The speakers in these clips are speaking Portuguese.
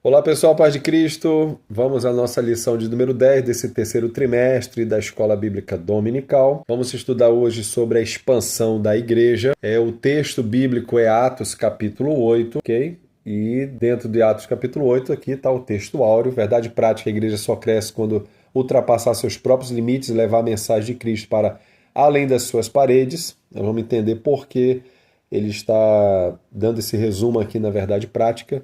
Olá pessoal, paz de Cristo. Vamos à nossa lição de número 10 desse terceiro trimestre da Escola Bíblica Dominical. Vamos estudar hoje sobre a expansão da igreja. O texto bíblico é Atos capítulo 8, ok? E dentro de Atos capítulo 8 aqui está o texto áureo. Verdade prática, a igreja só cresce quando ultrapassar seus próprios limites e levar a mensagem de Cristo para além das suas paredes. Nós vamos entender por que ele está dando esse resumo aqui na verdade prática.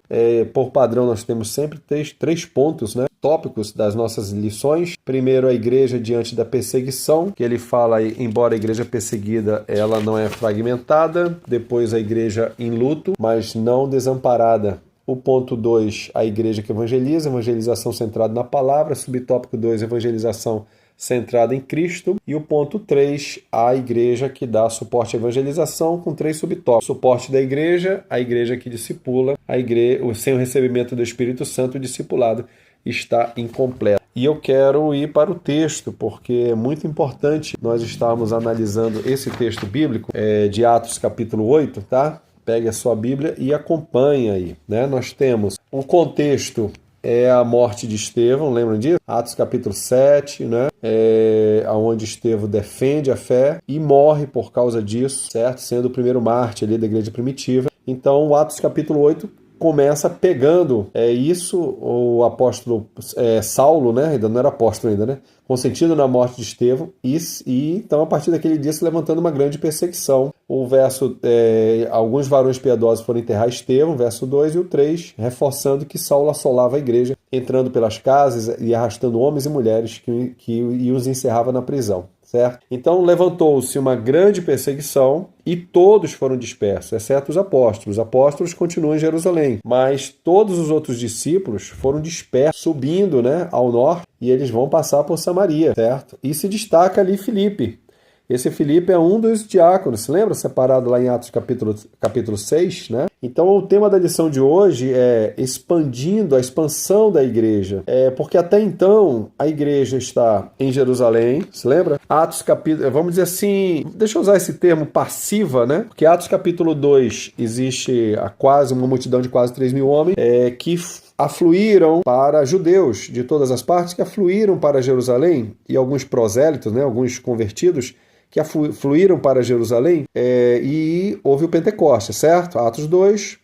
Por padrão, nós temos sempre três pontos, né? Tópicos das nossas lições. Primeiro, a igreja diante da perseguição, que ele fala aí, embora a igreja perseguida, ela não é fragmentada. Depois, a igreja em luto, mas não desamparada. O ponto 2, a igreja que evangeliza, evangelização centrada na palavra. Subtópico 2, evangelização centrada em Cristo. E o ponto 3, a igreja que dá suporte à evangelização, com 3 subtópicos. Suporte da igreja, a igreja que discipula, sem o recebimento do Espírito Santo, o discipulado está incompleto. E eu quero ir para o texto, porque é muito importante nós estarmos analisando esse texto bíblico de Atos capítulo 8, tá? Pegue a sua Bíblia e acompanhe aí, né? Nós temos o contexto é a morte de Estevão, lembram disso? Atos capítulo 7, né? Onde Estevão defende a fé e morre por causa disso, certo? Sendo o primeiro mártir ali da igreja primitiva. Então, o Atos capítulo 8 começa pegando isso, o apóstolo Saulo, né? Ainda não era apóstolo ainda, né? Consentindo na morte de Estevão, e então a partir daquele dia se levantando uma grande perseguição. O verso, alguns varões piedosos foram enterrar Estevão, verso 2, e o 3, reforçando que Saulo assolava a igreja, entrando pelas casas e arrastando homens e mulheres que os encerrava na prisão. Certo? Então levantou-se uma grande perseguição e todos foram dispersos, exceto os apóstolos. Os apóstolos continuam em Jerusalém, mas todos os outros discípulos foram dispersos, subindo, né, ao norte, e eles vão passar por Samaria, certo? E se destaca ali Filipe. Esse Filipe é um dos diáconos, se lembra? Separado lá em Atos capítulo 6, né? Então o tema da lição de hoje é expandindo a expansão da igreja. Porque até então a igreja está em Jerusalém, se lembra? Atos capítulo, vamos dizer assim, deixa eu usar esse termo passiva, né? Porque Atos capítulo 2 existe uma multidão de quase 3.000 homens que afluíram para judeus de todas as partes, que afluíram para Jerusalém, e alguns prosélitos, né? Alguns convertidos, que fluíram para Jerusalém, e houve o Pentecostes, certo? Atos 2,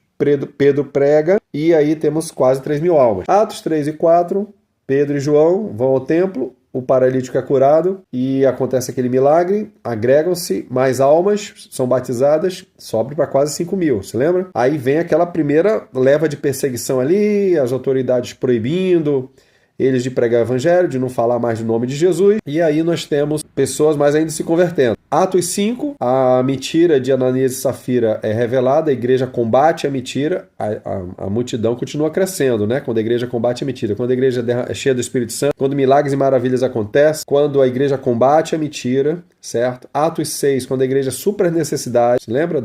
Pedro prega, e aí temos quase 3.000 almas. Atos 3 e 4, Pedro e João vão ao templo, o paralítico é curado, e acontece aquele milagre, agregam-se mais almas, são batizadas, sobe para quase 5.000, se lembra? Aí vem aquela primeira leva de perseguição ali, as autoridades proibindo eles de pregar o evangelho, de não falar mais do nome de Jesus, e aí nós temos pessoas mais ainda se convertendo. Atos 5, a mentira de Ananias e Safira é revelada, a igreja combate a mentira, a multidão continua crescendo, né? Quando a igreja combate a mentira, quando a igreja é cheia do Espírito Santo, quando milagres e maravilhas acontecem, quando a igreja combate a mentira, certo? Atos 6, quando a igreja supera as necessidades, lembra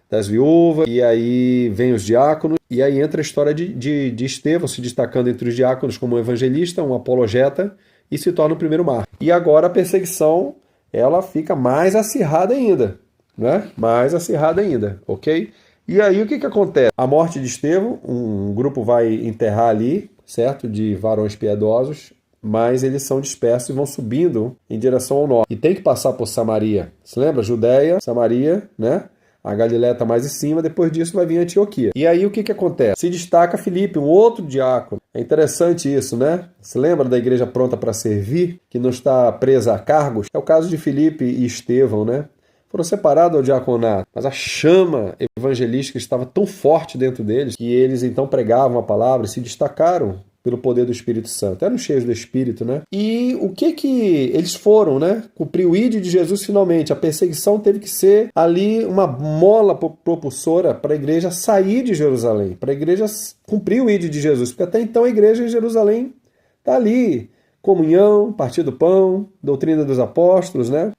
das viúvas, e aí vem os diáconos, e aí entra a história de Estevão se destacando entre os diáconos como um evangelista, um apologeta, e se torna o primeiro mártir. E agora a perseguição, ela fica mais acirrada ainda, né? Mais acirrada ainda, ok? E aí o que acontece? A morte de Estevão, um grupo vai enterrar ali, certo? De varões piedosos, mas eles são dispersos e vão subindo em direção ao norte. E tem que passar por Samaria. Você lembra? Judéia, Samaria, né? A Galileia está mais em cima, depois disso vai vir a Antioquia. E aí o que acontece? Se destaca Filipe, um outro diácono. É interessante isso, né? Se lembra da igreja pronta para servir, que não está presa a cargos? É o caso de Filipe e Estevão, né? Foram separados ao diaconato, mas a chama evangelística estava tão forte dentro deles que eles então pregavam a palavra e se destacaram pelo poder do Espírito Santo. Eram cheios do Espírito, né? E o que eles foram, né? Cumprir o ídolo de Jesus finalmente. A perseguição teve que ser ali uma mola propulsora para a igreja sair de Jerusalém, para a igreja cumprir o ídolo de Jesus, porque até então a igreja em Jerusalém está ali. Comunhão, partir do pão, doutrina dos apóstolos, né?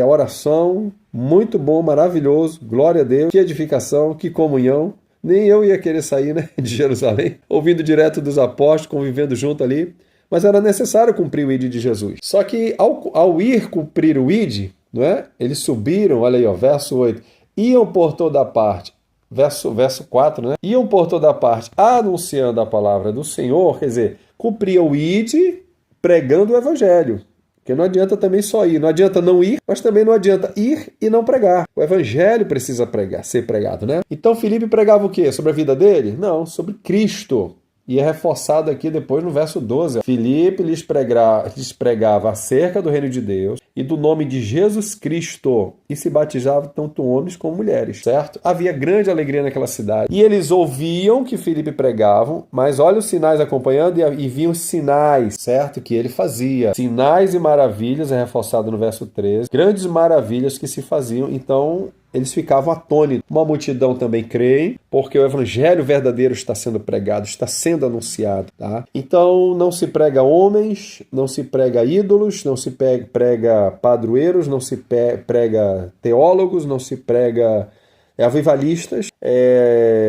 Oração, muito bom, maravilhoso, glória a Deus, que edificação, que comunhão. Nem eu ia querer sair, né, de Jerusalém, ouvindo direto dos apóstolos, convivendo junto ali, mas era necessário cumprir o ID de Jesus. Só que ao ir cumprir o ID, não é? Eles subiram, olha aí, ó, verso 8, iam por toda parte, verso 4, né? Iam por toda parte anunciando a palavra do Senhor, quer dizer, cumpria o ide pregando o evangelho. Porque não adianta também só ir, não adianta não ir, mas também não adianta ir e não pregar. O evangelho precisa ser pregado, né? Então Filipe pregava o quê? Sobre a vida dele? Não, sobre Cristo. E é reforçado aqui depois no verso 12. Filipe lhes pregava acerca do reino de Deus e do nome de Jesus Cristo, e se batizava tanto homens como mulheres, certo? Havia grande alegria naquela cidade. E eles ouviam que Filipe pregava, mas olha os sinais acompanhando e viam os sinais, certo? Que ele fazia. Sinais e maravilhas, é reforçado no verso 13. Grandes maravilhas que se faziam, então eles ficavam atônitos. Uma multidão também crê, porque o evangelho verdadeiro está sendo pregado, está sendo anunciado, tá? Então não se prega homens, não se prega ídolos, não se prega padroeiros, não se prega teólogos, não se prega avivalistas.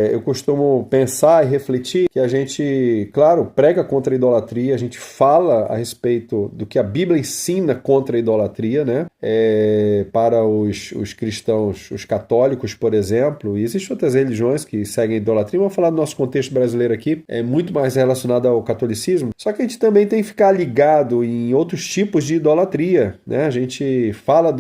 Eu costumo pensar e refletir que a gente, claro, prega contra a idolatria, a gente fala a respeito do que a Bíblia ensina contra a idolatria, né? Para os cristãos, os católicos, por exemplo, e existem outras religiões que seguem a idolatria. Vamos falar do nosso contexto brasileiro aqui, é muito mais relacionado ao catolicismo, só que a gente também tem que ficar ligado em outros tipos de idolatria, né? A gente fala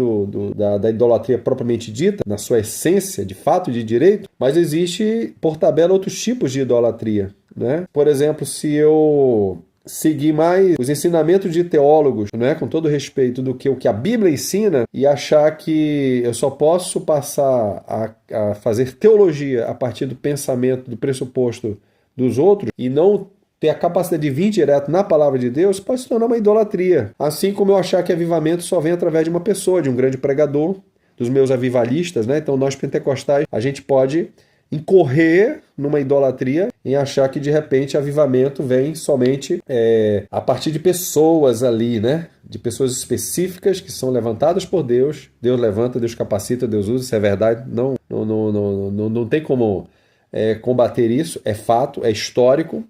da idolatria propriamente dita, na sua essência, de fato, de direito, mas existe, por tabela, outros tipos de idolatria, né? Por exemplo, se eu seguir mais os ensinamentos de teólogos, né, com todo respeito do que o que a Bíblia ensina, e achar que eu só posso passar a fazer teologia a partir do pensamento, do pressuposto dos outros, e não ter a capacidade de vir direto na palavra de Deus, pode se tornar uma idolatria. Assim como eu achar que avivamento só vem através de uma pessoa, de um grande pregador, dos meus avivalistas, né? Então nós pentecostais, a gente pode incorrer numa idolatria em achar que de repente avivamento vem somente a partir de pessoas ali, né? De pessoas específicas que são levantadas por Deus. Deus levanta, Deus capacita, Deus usa, isso é verdade. Não tem como combater isso, é fato, é histórico,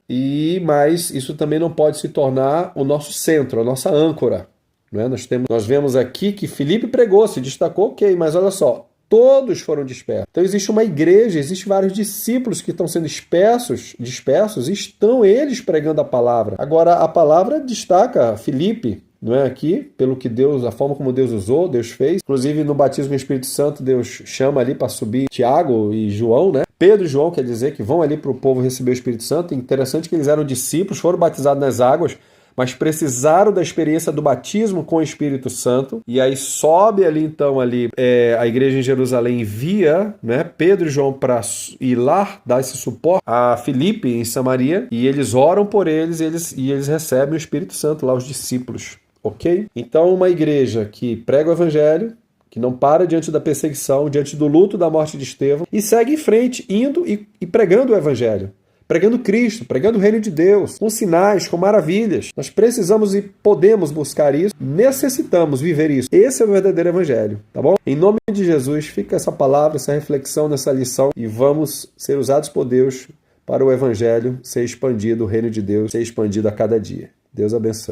mas isso também não pode se tornar o nosso centro, a nossa âncora. Não é? Nós vemos aqui que Filipe pregou, se destacou, ok, mas olha só, todos foram dispersos. Então existe uma igreja, existem vários discípulos que estão sendo dispersos, e estão eles pregando a palavra. Agora, a palavra destaca Filipe, não é aqui, pelo que Deus, a forma como Deus usou, Deus fez. Inclusive no batismo no Espírito Santo, Deus chama ali para subir Tiago e João, né? Pedro e João, quer dizer, que vão ali para o povo receber o Espírito Santo. Interessante que eles eram discípulos, foram batizados nas águas, mas precisaram da experiência do batismo com o Espírito Santo, e aí sobe ali então a igreja em Jerusalém envia, né, Pedro e João para ir lá dar esse suporte a Filipe em Samaria, e eles oram por eles e eles recebem o Espírito Santo lá, os discípulos, ok? Então uma igreja que prega o evangelho, que não para diante da perseguição, diante do luto da morte de Estevão, e segue em frente, indo e pregando o evangelho. Pregando Cristo, pregando o reino de Deus, com sinais, com maravilhas. Nós precisamos e podemos buscar isso, necessitamos viver isso. Esse é o verdadeiro evangelho, tá bom? Em nome de Jesus, fica essa palavra, essa reflexão nessa lição, e vamos ser usados por Deus para o evangelho ser expandido, o reino de Deus ser expandido a cada dia. Deus abençoe.